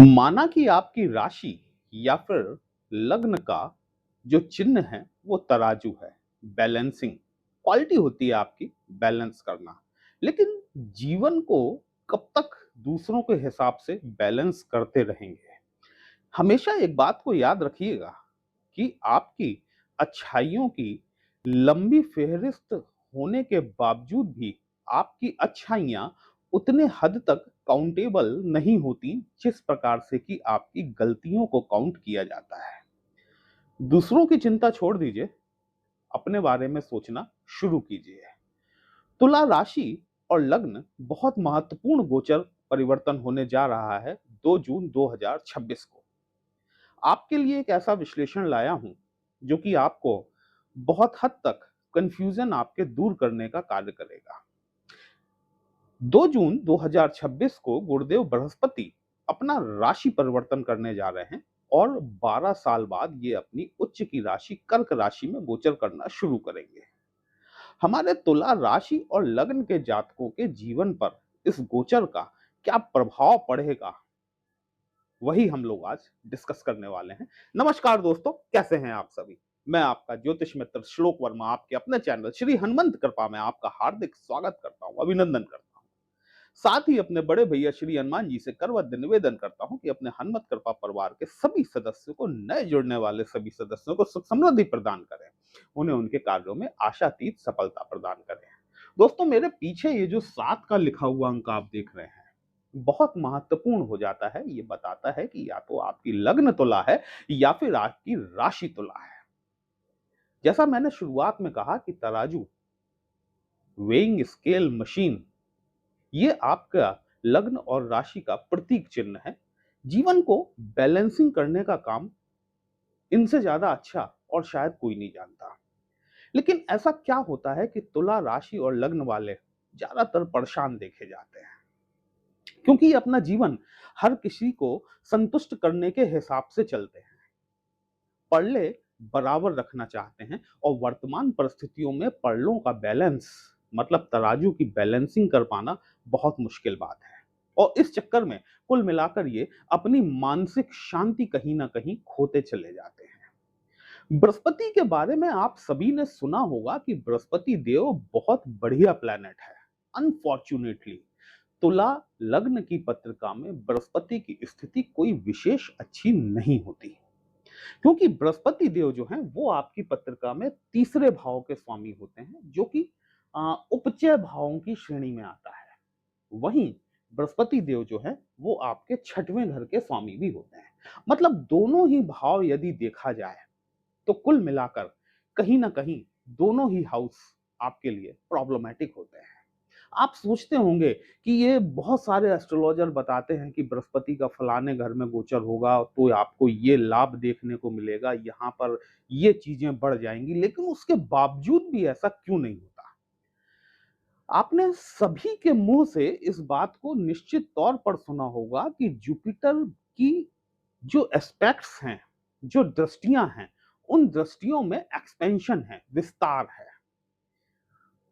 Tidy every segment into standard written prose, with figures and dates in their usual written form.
माना कि आपकी राशि या फिर लग्न का जो चिन्ह है वो तराजू है। बैलेंसिंग क्वालिटी होती है आपकी, बैलेंस करना। लेकिन जीवन को कब तक दूसरों के हिसाब से बैलेंस करते रहेंगे? हमेशा एक बात को याद रखिएगा कि आपकी अच्छाइयों की लंबी फेहरिस्त होने के बावजूद भी आपकी अच्छाइयाँ उतने हद तक काउंटेबल नहीं होती जिस प्रकार से कि आपकी गलतियों को काउंट किया जाता है। दूसरों की चिंता छोड़ दीजिए, अपने बारे में सोचना शुरू कीजिए। तुला राशि और लग्न बहुत महत्वपूर्ण गोचर परिवर्तन होने जा रहा है 2 जून 2026 को। आपके लिए एक ऐसा विश्लेषण लाया हूं जो कि आपको बहुत हद तक कंफ्यूजन आपके दूर करने का कार्य करेगा। 2 जून 2026 को गुरुदेव बृहस्पति अपना राशि परिवर्तन करने जा रहे हैं और 12 साल बाद ये अपनी उच्च की राशि कर्क राशि में गोचर करना शुरू करेंगे। हमारे तुला राशि और लग्न के जातकों के जीवन पर इस गोचर का क्या प्रभाव पड़ेगा, वही हम लोग आज डिस्कस करने वाले हैं। नमस्कार दोस्तों, कैसे हैं आप सभी? मैं आपका ज्योतिष मित्र श्लोक वर्मा आपके अपने चैनल श्री हनुमंत कृपा में आपका हार्दिक स्वागत करता हूं, अभिनंदन करता हूं। साथ ही अपने बड़े भैया श्री हनुमान जी से करवद्य निवेदन करता हूं कि अपने हनुमत कृपा परिवार के सभी सदस्यों को, नए जुड़ने वाले सभी सदस्यों को सुख समृद्धि प्रदान करें, उन्हें उनके कार्यों में आशातीत सफलता प्रदान करें। दोस्तों, मेरे पीछे ये जो 7 का लिखा हुआ अंक आप देख रहे हैं, बहुत महत्वपूर्ण हो जाता है। ये बताता है कि या तो आपकी लग्न तुला है या फिर आपकी राशि तुला है। जैसा मैंने शुरुआत में कहा कि तराजू, वेइंग स्केल मशीन, ये आपका लग्न और राशि का प्रतीक चिन्ह है। जीवन को बैलेंसिंग करने का काम इनसे ज्यादा अच्छा और शायद कोई नहीं जानता। लेकिन ऐसा क्या होता है कि तुला राशि और लग्न वाले ज्यादातर परेशान देखे जाते हैं, क्योंकि ये अपना जीवन हर किसी को संतुष्ट करने के हिसाब से चलते हैं। पड़ले बराबर रखना चाहते हैं और वर्तमान परिस्थितियों में पड़लों का बैलेंस, मतलब तराजू की बैलेंसिंग कर पाना बहुत मुश्किल बात है। और इस चक्कर में कुल मिलाकर ये अपनी मानसिक शांति कहीं ना कहीं खोते चले जाते हैं। बृहस्पति के बारे में आप सभी ने सुना होगा कि बृहस्पति देव बहुत बढ़िया प्लैनेट है। अनफॉर्चुनेटली तुला लग्न की पत्रिका में बृहस्पति की स्थिति कोई विशेष अच्छी नहीं होती, क्योंकि बृहस्पति देव जो हैं वो आपकी पत्रिका में तीसरे भाव के स्वामी होते हैं, जो कि उपचय भावों की श्रेणी में आता है। वहीं बृहस्पति देव जो है वो आपके 6वें घर के स्वामी भी होते हैं। मतलब दोनों ही भाव यदि देखा जाए तो कुल मिलाकर कहीं ना कहीं दोनों ही हाउस आपके लिए प्रॉब्लमैटिक होते हैं। आप सोचते होंगे कि ये बहुत सारे एस्ट्रोलॉजर बताते हैं कि बृहस्पति का फलाने घर में गोचर होगा तो आपको ये लाभ देखने को मिलेगा, यहाँ पर ये चीजें बढ़ जाएंगी, लेकिन उसके बावजूद भी ऐसा क्यों नहीं होता? आपने सभी के मुंह से इस बात को निश्चित तौर पर सुना होगा कि जुपिटर की जो एस्पेक्ट्स हैं, जो दृष्टियां हैं, उन दृष्टियों में एक्सपेंशन है, विस्तार है।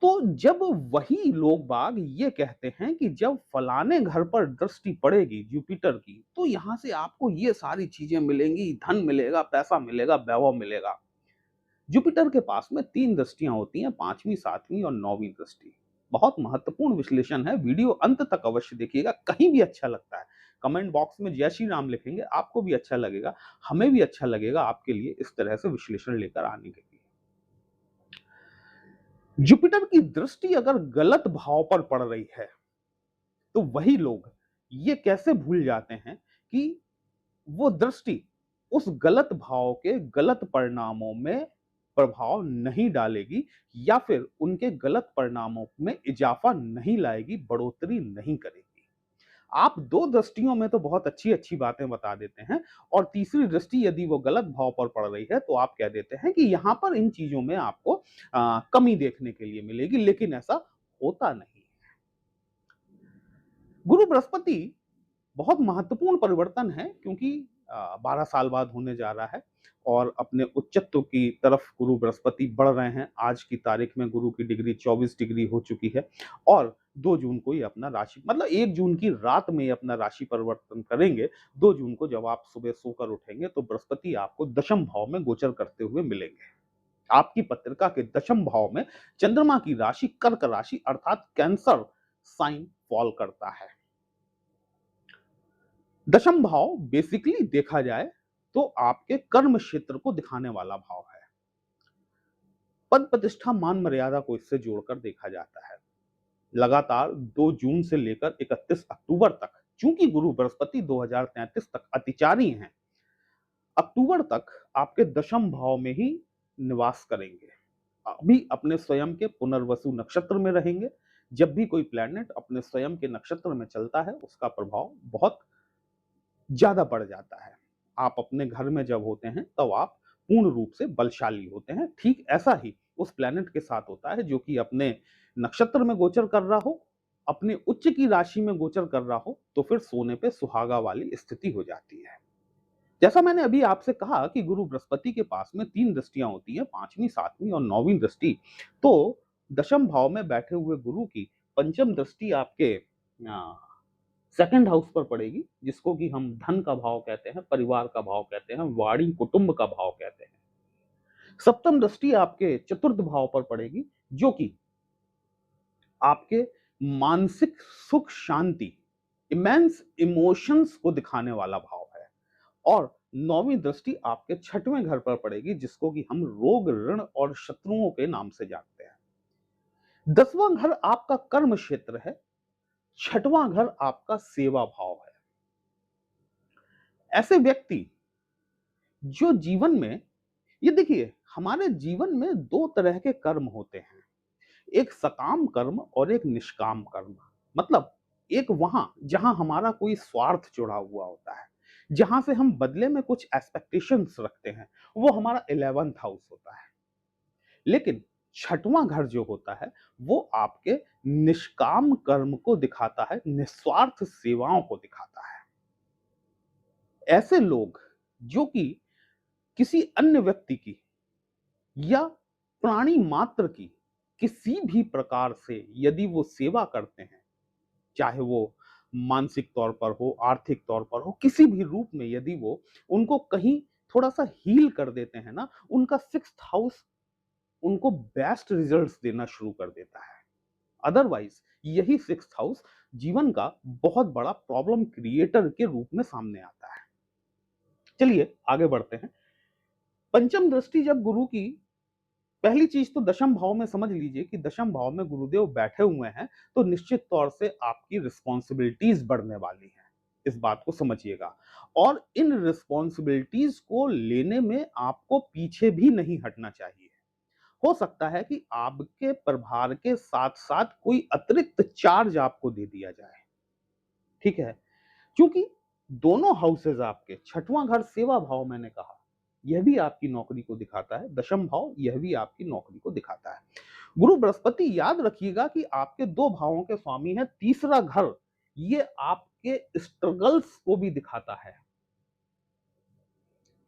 तो जब वही लोग बाग ये कहते हैं कि जब फलाने घर पर दृष्टि पड़ेगी जुपिटर की तो यहां से आपको ये सारी चीजें मिलेंगी, धन मिलेगा, पैसा मिलेगा, वैभव मिलेगा। जुपिटर के पास में 3 दृष्टियां होती हैं, 5वीं, 7वीं और 9वीं दृष्टि। बहुत महत्वपूर्ण विश्लेषण है, वीडियो अंत तक अवश्य देखिएगा। कहीं भी अच्छा लगता है कमेंट बॉक्स में जय श्री राम लिखेंगे, आपको भी अच्छा लगेगा, हमें भी अच्छा लगेगा आपके लिए इस तरह से विश्लेषण लेकर आने के लिए। जुपिटर की दृष्टि अगर गलत भाव पर पड़ रही है तो वही लोग ये कैसे भूल जाते हैं कि वो दृष्टि उस गलत भाव के गलत परिणामों में प्रभाव नहीं डालेगी या फिर उनके गलत परिणामों में इजाफा नहीं लाएगी, बढ़ोतरी नहीं करेगी। आप 2 दृष्टियों में तो बहुत अच्छी अच्छी बातें बता देते हैं और तीसरी दृष्टि यदि वो गलत भाव पर पड़ रही है तो आप कह देते हैं कि यहां पर इन चीजों में आपको कमी देखने के लिए मिलेगी, लेकिन ऐसा होता नहीं। गुरु बृहस्पति बहुत महत्वपूर्ण परिवर्तन है, क्योंकि 12 साल बाद होने जा रहा है और अपने उच्चत्व की तरफ गुरु बृहस्पति बढ़ रहे हैं। आज की तारीख में गुरु की डिग्री 24 डिग्री हो चुकी है और 2 जून को ये अपना राशि मतलब 1 जून की रात में ये अपना राशि परिवर्तन करेंगे। 2 जून को जब आप सुबह सोकर उठेंगे तो बृहस्पति आपको दशम भाव में गोचर करते हुए मिलेंगे। आपकी पत्रिका के दशम भाव में चंद्रमा की राशि कर्क राशि अर्थात कैंसर साइन फॉल करता है। दशम भाव बेसिकली देखा जाए तो आपके कर्म क्षेत्र को दिखाने वाला भाव है। पद प्रतिष्ठा मान मर्यादा को इससे जोड़कर देखा जाता है। लगातार 2 जून से लेकर 31 अक्टूबर तक, चूंकि गुरु बृहस्पति 2033 तक अतिचारी हैं, अक्टूबर तक आपके दशम भाव में ही निवास करेंगे। अभी अपने स्वयं के पुनर्वसु नक्षत्र में रहेंगे। जब भी कोई प्लैनेट अपने स्वयं के नक्षत्र में चलता है उसका प्रभाव बहुत ज्यादा बढ़ जाता है। आप अपने घर में जब होते हैं तब आप पूर्ण रूप से बलशाली होते हैं। ठीक ऐसा ही उस प्लैनेट के साथ होता है जो कि अपने नक्षत्र में गोचर कर रहा हो, अपने उच्च की राशि में गोचर कर रहा हो, तो फिर सोने पे सुहागा वाली स्थिति हो जाती है। जैसा मैंने अभी आपसे कहा कि गुरु बृहस्पति के पास में 3 दृष्टियां होती हैं, 5वीं, 7वीं और 9वीं दृष्टि। तो दशम भाव में बैठे हुए गुरु की पंचम दृष्टि आपके सेकंड हाउस पर पड़ेगी, जिसको कि हम धन का भाव कहते हैं, परिवार का भाव कहते हैं, वाणी कुटुंब का भाव कहते हैं। सप्तम दृष्टि आपके चतुर्थ भाव पर पड़ेगी, जो कि आपके मानसिक सुख शांति, इमेंस इमोशंस को दिखाने वाला भाव है। और 9वीं दृष्टि आपके 6वें घर पर पड़ेगी, जिसको कि हम रोग, ऋण और शत्रुओं के नाम से जानते हैं। 10वां घर आपका कर्म क्षेत्र है, 6वां घर आपका सेवा भाव है। ऐसे व्यक्ति जो जीवन में, ये देखिए, हमारे जीवन में 2 तरह के कर्म होते हैं, एक सकाम कर्म और एक निष्काम कर्म। मतलब एक वहां जहां हमारा कोई स्वार्थ जुड़ा हुआ होता है, जहां से हम बदले में कुछ एक्सपेक्टेशंस रखते हैं, वो हमारा 11th हाउस होता है। लेकिन 6वां घर जो होता है वो आपके निष्काम कर्म को दिखाता है, निस्वार्थ सेवाओं को दिखाता है। ऐसे लोग जो कि किसी अन्य व्यक्ति की या प्राणी मात्र की किसी भी प्रकार से यदि वो सेवा करते हैं, चाहे वो मानसिक तौर पर हो, आर्थिक तौर पर हो, किसी भी रूप में यदि वो उनको कहीं थोड़ा सा हील कर देते हैं ना, उनका 6th हाउस उनको बेस्ट रिजल्ट्स देना शुरू कर देता है। अदरवाइज यही 6th हाउस जीवन का बहुत बड़ा प्रॉब्लम क्रिएटर के रूप में सामने आता है। चलिए आगे बढ़ते हैं। पंचम दृष्टि जब गुरु की, पहली चीज तो दशम भाव में समझ लीजिए कि दशम भाव में गुरुदेव बैठे हुए हैं तो निश्चित तौर से आपकी रिस्पॉन्सिबिलिटीज बढ़ने वाली हैं, इस बात को समझिएगा। और इन रिस्पॉन्सिबिलिटीज को लेने में आपको पीछे भी नहीं हटना चाहिए। हो सकता है कि आपके प्रभार के साथ साथ कोई अतिरिक्त चार्ज आपको दे दिया जाए, ठीक है, क्योंकि दोनों हाउसेज आपके, 6वां घर सेवा भाव मैंने कहा, यह भी आपकी नौकरी को दिखाता है, दशम भाव यह भी आपकी नौकरी को दिखाता है। गुरु बृहस्पति याद रखिएगा कि आपके 2 भावों के स्वामी हैं। तीसरा घर ये आपके स्ट्रगल्स को भी दिखाता है।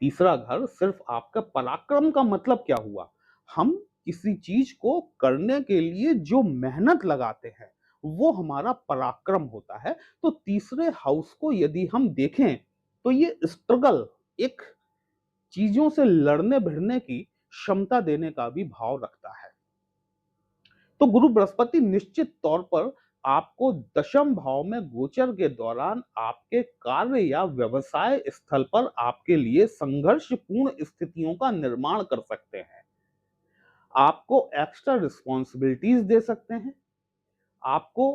तीसरा घर सिर्फ आपका पराक्रम का मतलब क्या हुआ, हम किसी चीज को करने के लिए जो मेहनत लगाते हैं वो हमारा पराक्रम होता है। तो तीसरे हाउस को यदि हम देखें तो ये स्ट्रगल, एक चीजों से लड़ने भिड़ने की क्षमता देने का भी भाव रखता है। तो गुरु बृहस्पति निश्चित तौर पर आपको दशम भाव में गोचर के दौरान आपके कार्य या व्यवसाय स्थल पर आपके लिए संघर्षपूर्ण स्थितियों का निर्माण कर सकते हैं। आपको एक्स्ट्रा रिस्पॉन्सिबिलिटीज दे सकते हैं, आपको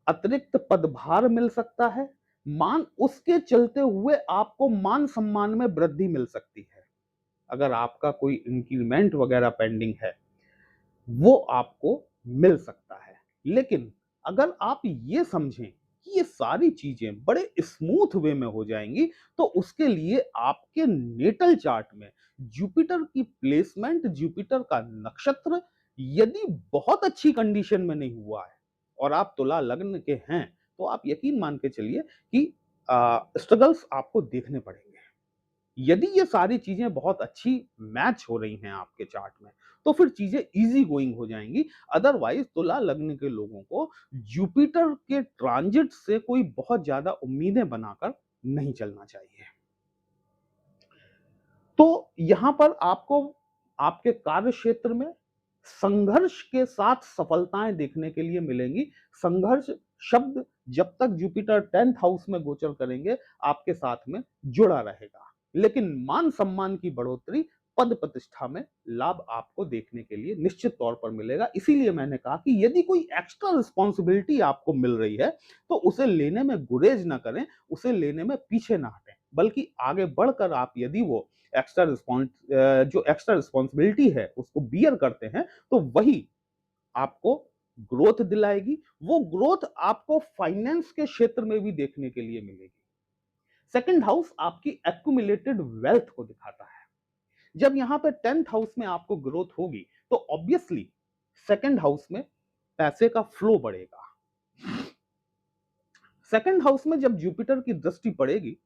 अतिरिक्त पदभार मिल सकता है, मान उसके चलते हुए आपको मान सम्मान में वृद्धि मिल सकती है। अगर आपका कोई इंक्रीमेंट वगैरह पेंडिंग है वो आपको मिल सकता है। लेकिन अगर आप ये समझें कि ये सारी चीजें बड़े स्मूथ वे में हो जाएंगी तो उसके लिए आपके नेटल चार्ट में जुपिटर की प्लेसमेंट, जुपिटर का नक्षत्र यदि बहुत अच्छी कंडीशन में नहीं हुआ है और आप तुला लग्न के हैं तो आप यकीन मान के चलिए कि स्ट्रगल्स आपको देखने पड़ेंगे। यदि ये सारी चीजें बहुत अच्छी मैच हो रही हैं आपके चार्ट में, तो फिर चीजें इजी गोइंग हो जाएंगी। अदरवाइज तुला लग्न के लोगों को जुपिटर के ट्रांजिट से कोई बहुत ज्यादा उम्मीदें बनाकर नहीं चलना चाहिए। तो यहां पर आपको आपके कार्य क्षेत्र में संघर्ष के साथ सफलताएं देखने के लिए मिलेंगी। संघर्ष शब्द जब तक जुपिटर 10th हाउस में गोचर करेंगे आपके साथ में जुड़ा रहेगा, लेकिन मान सम्मान की बढ़ोतरी, पद प्रतिष्ठा में लाभ आपको देखने के लिए निश्चित तौर पर मिलेगा। इसीलिए मैंने कहा कि यदि कोई एक्स्ट्रा रिस्पॉन्सिबिलिटी आपको मिल रही है तो उसे लेने में गुरेज ना करें, उसे लेने में पीछे ना हटें, बल्कि आगे बढ़कर आप यदि वो जो एक्स्ट्रा रिस्पॉन्सिबिलिटी है उसको बियर करते हैं तो वही आपको ग्रोथ दिलाएगी। वो ग्रोथ आपको फाइनेंस के क्षेत्र में भी देखने के लिए मिलेगी। सेकंड हाउस आपकी एक्यूमुलेटेड वेल्थ को दिखाता है। जब यहां पे 10th हाउस में आपको ग्रोथ होगी तो ऑब्वियसली सेकंड हाउस में पैसे का फ्लो बढ़ेगा। सेकंड हाउस में जब जुपिटर की दृष्टि पड़ेगी,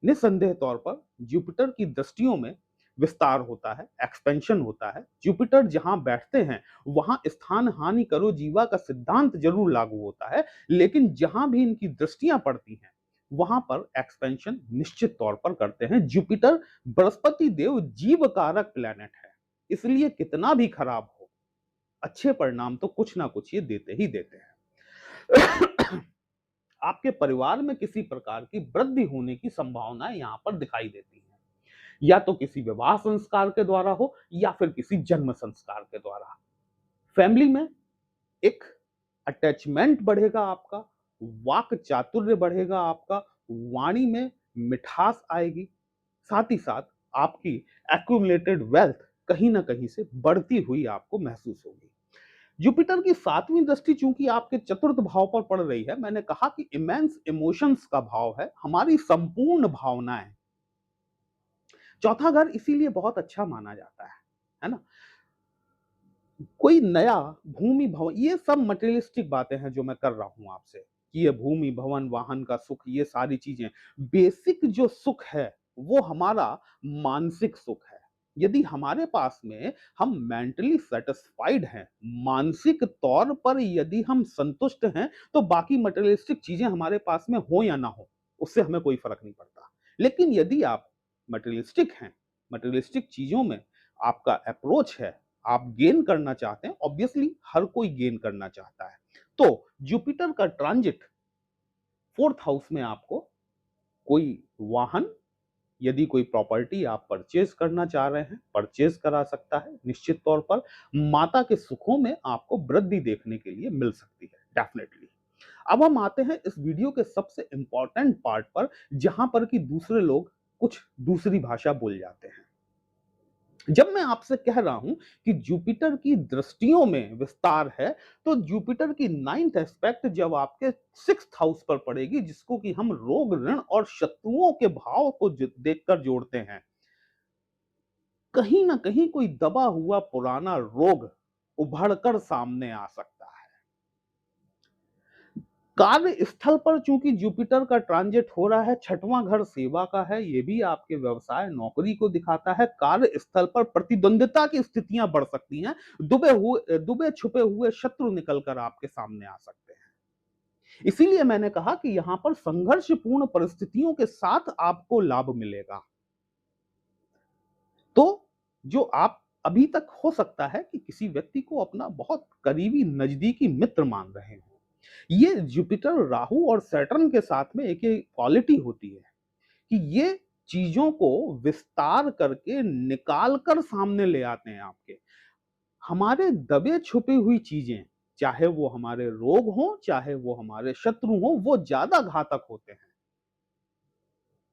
निसंदेह तौर पर जुपिटर की दृष्टियों में विस्तार होता है, एक्सपेंशन होता है। जुपिटर जहां बैठते हैं वहां स्थान हानि करो जीवा का सिद्धांत जरूर लागू होता है, लेकिन जहां भी इनकी दृष्टियां पड़ती हैं वहां पर एक्सपेंशन निश्चित तौर पर करते हैं। जुपिटर बृहस्पति देव जीव कारक प्लैनेट है, इसलिए कितना भी खराब हो, अच्छे परिणाम तो कुछ ना कुछ ये देते ही देते हैं। आपके परिवार में किसी प्रकार की वृद्धि होने की संभावनाएं यहां पर दिखाई देती हैं, या तो किसी विवाह संस्कार के द्वारा हो या फिर किसी जन्म संस्कार के द्वारा। फैमिली में एक अटैचमेंट बढ़ेगा आपका, वाक चातुर्य बढ़ेगा आपका, वाणी में मिठास आएगी, साथ ही साथ आपकी एक्यूमुलेटेड वेल्थ कहीं ना कहीं से बढ़ती हुई आपको महसूस होगी। जुपिटर की 7वीं दृष्टि चूंकि आपके चतुर्थ भाव पर पड़ रही है, मैंने कहा कि इमेंस इमोशंस का भाव है, हमारी संपूर्ण भावनाएं। चौथा घर इसीलिए बहुत अच्छा माना जाता है ना। कोई नया भूमि भवन, ये सब मटेरियलिस्टिक बातें हैं जो मैं कर रहा हूं आपसे, कि ये भूमि भवन वाहन का सुख, ये सारी चीजें, बेसिक जो सुख है वो हमारा मानसिक सुख है। यदि हमारे पास में हम मेंटली सेटिस्फाइड हैं, मानसिक तौर पर यदि हम संतुष्ट हैं, तो बाकी मटेरियलिस्टिक चीजें हमारे पास में हो या ना हो उससे हमें कोई फर्क नहीं पड़ता। लेकिन यदि आप मटेरियलिस्टिक हैं, मटेरियलिस्टिक चीजों में आपका अप्रोच है, आप गेन करना चाहते हैं, ऑब्वियसली हर कोई गेन करना चाहता है, तो जुपिटर का ट्रांजिट 4th हाउस में आपको कोई वाहन, यदि कोई प्रॉपर्टी आप परचेज करना चाह रहे हैं, परचेज करा सकता है। निश्चित तौर पर माता के सुखों में आपको वृद्धि देखने के लिए मिल सकती है, डेफिनेटली। अब हम आते हैं इस वीडियो के सबसे इंपॉर्टेंट पार्ट पर, जहां पर कि दूसरे लोग कुछ दूसरी भाषा बोल जाते हैं। जब मैं आपसे कह रहा हूं कि जुपिटर की दृष्टियों में विस्तार है, तो जुपिटर की 9th एस्पेक्ट जब आपके 6th हाउस पर पड़ेगी, जिसको कि हम रोग, ऋण और शत्रुओं के भाव को देखकर जोड़ते हैं, कहीं ना कहीं कोई दबा हुआ पुराना रोग उभरकर सामने आ सकता है। कार्य स्थल पर चूंकि जुपिटर का ट्रांजिट हो रहा है, 6वां घर सेवा का है, ये भी आपके व्यवसाय नौकरी को दिखाता है। कार्य स्थल पर प्रतिद्वंदिता की स्थितियां बढ़ सकती हैं, दुबे छुपे हुए शत्रु निकलकर आपके सामने आ सकते हैं। इसीलिए मैंने कहा कि यहां पर संघर्षपूर्ण परिस्थितियों के साथ आपको लाभ मिलेगा। तो जो आप अभी तक हो सकता है कि किसी व्यक्ति को अपना बहुत करीबी नजदीकी मित्र मान रहे हो, ये जुपिटर राहु और सैटर्न के साथ में एक क्वालिटी होती है कि ये चीजों को विस्तार करके निकाल कर सामने ले आते हैं आपके। हमारे दबे छुपी हुई चीजें, चाहे वो हमारे रोग हो, चाहे वो हमारे शत्रु हो, वो ज्यादा घातक होते हैं।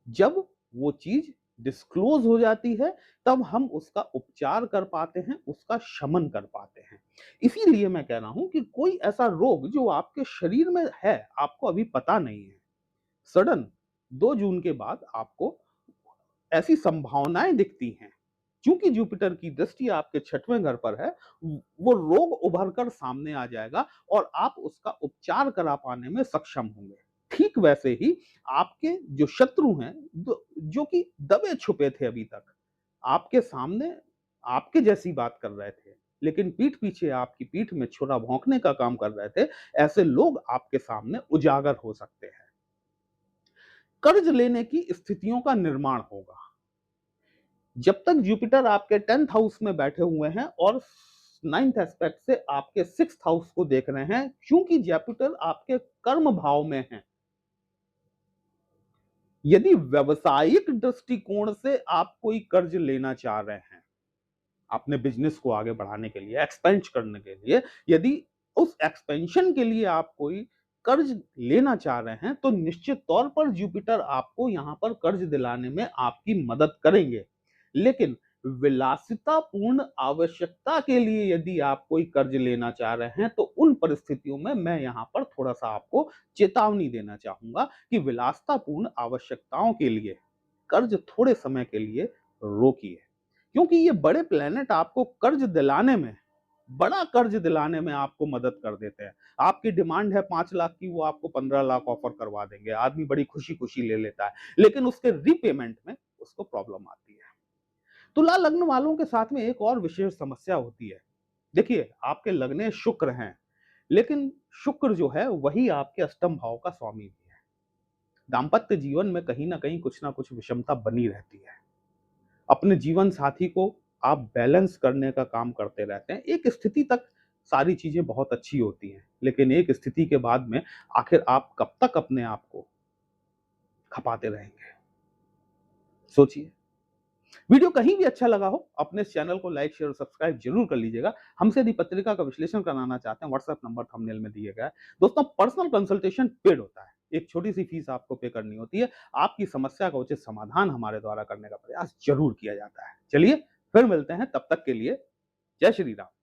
जब वो चीज डिस्क्लोज हो जाती है, तब हम उसका उपचार कर पाते हैं, उसका शमन कर पाते हैं। इसीलिए मैं कह रहा हूं कि कोई ऐसा रोग जो आपके शरीर में है, आपको अभी पता नहीं है, सडन 2 जून के बाद आपको ऐसी संभावनाएं दिखती हैं। चूंकि जुपिटर की दृष्टि आपके 6वें घर पर है, वो रोग उभर कर सामने आ जाएगा और आप उसका उपचार करा पाने में सक्षम होंगे। ठीक वैसे ही आपके जो शत्रु हैं, जो कि दबे छुपे थे अभी तक, आपके सामने आपके जैसी बात कर रहे थे, लेकिन पीठ पीछे आपकी पीठ में छुरा भोंकने का काम कर रहे थे, ऐसे लोग आपके सामने उजागर हो सकते हैं। कर्ज लेने की स्थितियों का निर्माण होगा। जब तक जुपिटर आपके 10th हाउस में बैठे हुए हैं और 9th एस्पेक्ट से आपके 6th हाउस को देख रहे हैं, क्योंकि जुपिटर आपके कर्म भाव में है। यदि व्यवसायिक दृष्टिकोण से आप कोई कर्ज लेना चाह रहे हैं, अपने बिजनेस को आगे बढ़ाने के लिए, एक्सपेंड करने के लिए, यदि उस एक्सपेंशन के लिए आप कोई कर्ज लेना चाह रहे हैं, तो निश्चित तौर पर जुपिटर आपको यहां पर कर्ज दिलाने में आपकी मदद करेंगे। लेकिन विलासितापूर्ण आवश्यकता के लिए यदि आप कोई कर्ज लेना चाह रहे हैं, तो उन परिस्थितियों में मैं यहां पर थोड़ा सा आपको चेतावनी देना चाहूंगा कि विलासितापूर्ण आवश्यकताओं के लिए कर्ज थोड़े समय के लिए रोकिए, क्योंकि ये बड़े प्लेनेट आपको कर्ज दिलाने में, बड़ा कर्ज दिलाने में आपको मदद कर देते हैं। आपकी डिमांड है 5 लाख की, वो आपको 15 लाख ऑफर करवा देंगे। आदमी बड़ी खुशी-खुशी ले लेता है, लेकिन उसके रीपेमेंट में उसको प्रॉब्लम आती है। तुला लग्न वालों के साथ में एक और विशेष समस्या होती है। देखिए, आपके लग्ने शुक्र हैं, लेकिन शुक्र जो है वही आपके अष्टम भाव का स्वामी भी है। दाम्पत्य जीवन में कहीं न कहीं कुछ न कुछ विषमता बनी रहती है। अपने जीवन साथी को आप बैलेंस करने का काम करते रहते हैं। एक स्थिति तक सारी चीज़ें बहुत अच्छी होती हैं, लेकिन एक स्थिति के बाद में आखिर आप कब तक अपने आप को खपाते रहेंगे? सोचिए। वीडियो कहीं भी अच्छा लगा हो, अपने इस चैनल को लाइक, शेयर और सब्सक्राइब ज़रूर कर लीजिएगा। हमसे यदि पत्रिका का विश्लेषण कराना चाहते हैं, व्हाट्सएप नंबर थंबनेल में दिया गया है। दोस्तों, पर्सनल कंसल्टेशन पेड होता है। एक छोटी-सी फीस आपको पे करनी होती है। आपकी समस्या का उचित समाधान हमारे द्वारा करने का प्रयास ज़रूर किया जाता है। चलिए, फिर मिलते हैं, तब तक के लिए जय श्री राम।